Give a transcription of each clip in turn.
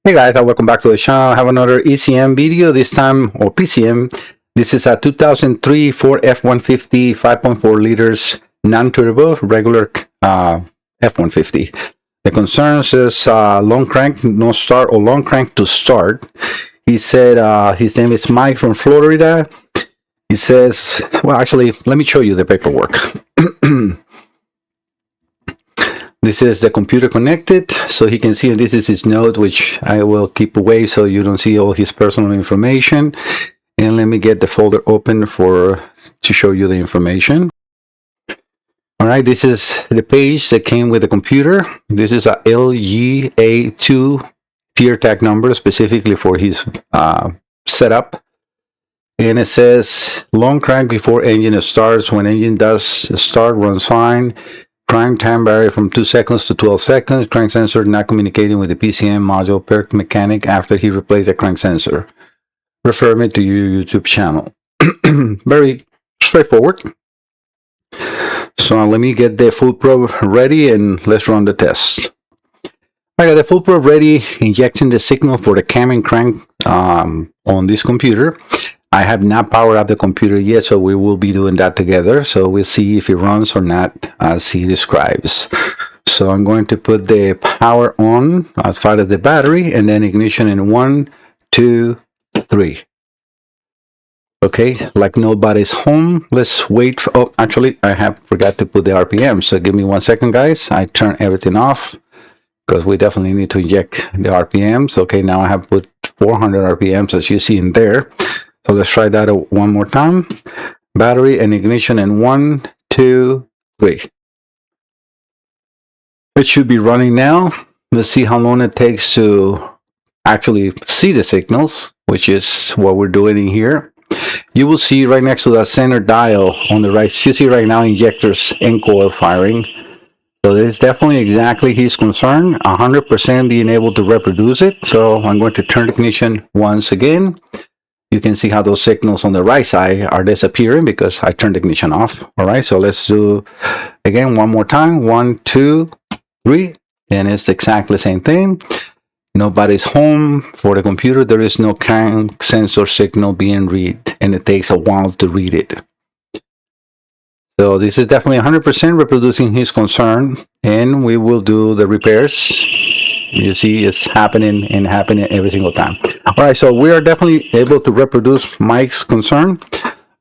Hey guys, welcome back to the channel. I have another ECM video, this time, or PCM. This is a 2003 Ford F-150 5.4 liters non-turbo regular F-150. The concerns is long crank no start or long crank to start. He said his name is Mike from Florida. He says, well, actually, let me show you the paperwork. This is the computer connected, so he can see this is his note, which I will keep away so you don't see all his personal information. And let me get the folder open to show you the information. All right, this is the page that came with the computer. This is a LGA2 tier tag number specifically for his setup. And it says long crank before engine starts. When engine does start, runs fine. Crank time vary from 2 seconds to 12 seconds. Crank sensor not communicating with the PCM module per mechanic after he replaced the crank sensor. Refer me to your YouTube channel. Very straightforward. So let me get the full probe ready and let's run the test. I got the full probe ready, injecting the signal for the cam and crank on this computer. I have not powered up the computer yet, so we will be doing that together. So we'll see if it runs or not as he describes. So I'm going to put the power on as far as the battery, and then ignition in 1, 2, 3. Okay, like nobody's home. Let's wait for, oh, actually, I have forgot to put the RPM. So give me 1 second, guys. I turn everything off because we definitely need to inject the RPMs. Okay, now I have put 400 RPMs as you see in there. So let's try that one more time. Battery and ignition in 1, 2, 3. It should be running now. Let's see how long it takes to actually see the signals, which is what we're doing in here. You will see right next to that center dial on the right, you see right now injectors and coil firing. So it's definitely exactly his concern, 100% being able to reproduce it. So I'm going to turn ignition once again. You can see how those signals on the right side are disappearing because I turned the ignition off. All right, so let's do again one more time. 1, 2, 3, and it's exactly the same thing. Nobody's home for the computer. There is no crank sensor signal being read, and it takes a while to read it. So this is definitely 100% reproducing his concern, and we will do the repairs. You see it's happening and happening every single time. All right, so we are definitely able to reproduce Mike's concern.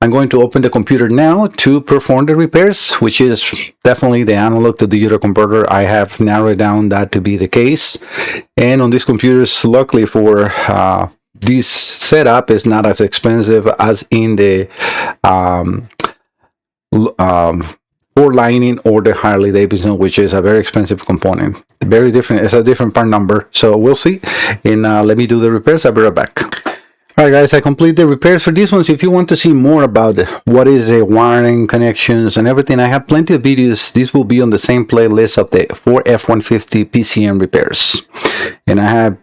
I'm going to open the computer now to perform the repairs, which is definitely the analog to digital converter. I have narrowed down that to be the case. And on these computers, luckily for this setup, is not as expensive as in the Ford Lightning or the Harley Davidson, which is a very expensive component. Very different. It's a different part number. So we'll see. And let me do the repairs. I'll be right back. All right, guys, I complete the repairs for these ones. If you want to see more about what is a wiring, connections, and everything, I have plenty of videos. These will be on the same playlist of the Ford F-150 PCM repairs. And I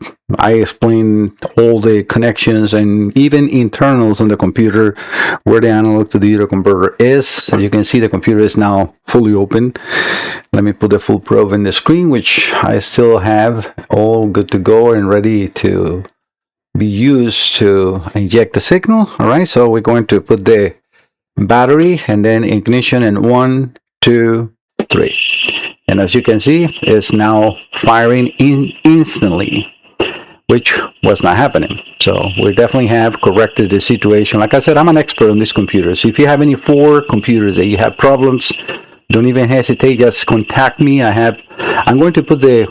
explain all the connections and even internals on the computer where the analog to digital converter is. You can see the computer is now fully open. Let me put the full probe in the screen, which I still have all good to go and ready to be used to inject the signal. All right, so we're going to put the battery and then ignition in 1, 2, 3. And as you can see, it's now firing instantly, which was not happening. So we definitely have corrected the situation. Like I said, I'm an expert on these computers. So if you have any Ford computers that you have problems, don't even hesitate, just contact me. I'm going to put the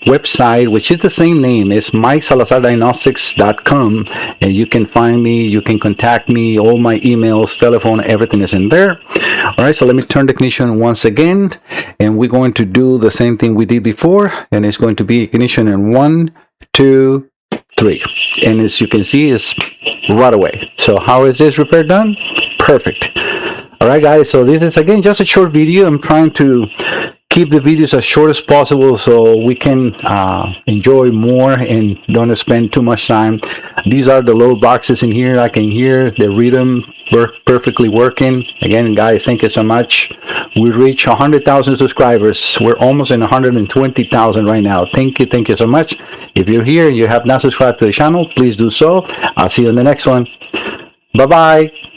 website, which is the same name, it's MikeSalazarDiagnostics.com, and you can find me, you can contact me, all my emails, telephone, everything is in there. All right, so let me turn the ignition once again, and we're going to do the same thing we did before, and it's going to be ignition in 1, 2, 3. And as you can see, it's right away. So how is this repair done? Perfect. All right, guys, so this is again just a short video. I'm trying to keep the videos as short as possible so we can enjoy more and don't spend too much time. These are the little boxes in here. I can hear the rhythm perfectly working. Again, guys, thank you so much. We reach 100,000 subscribers. We're almost in 120,000 right now. Thank you so much. If you're here and you have not subscribed to the channel, please do so. I'll see you in the next one. Bye bye.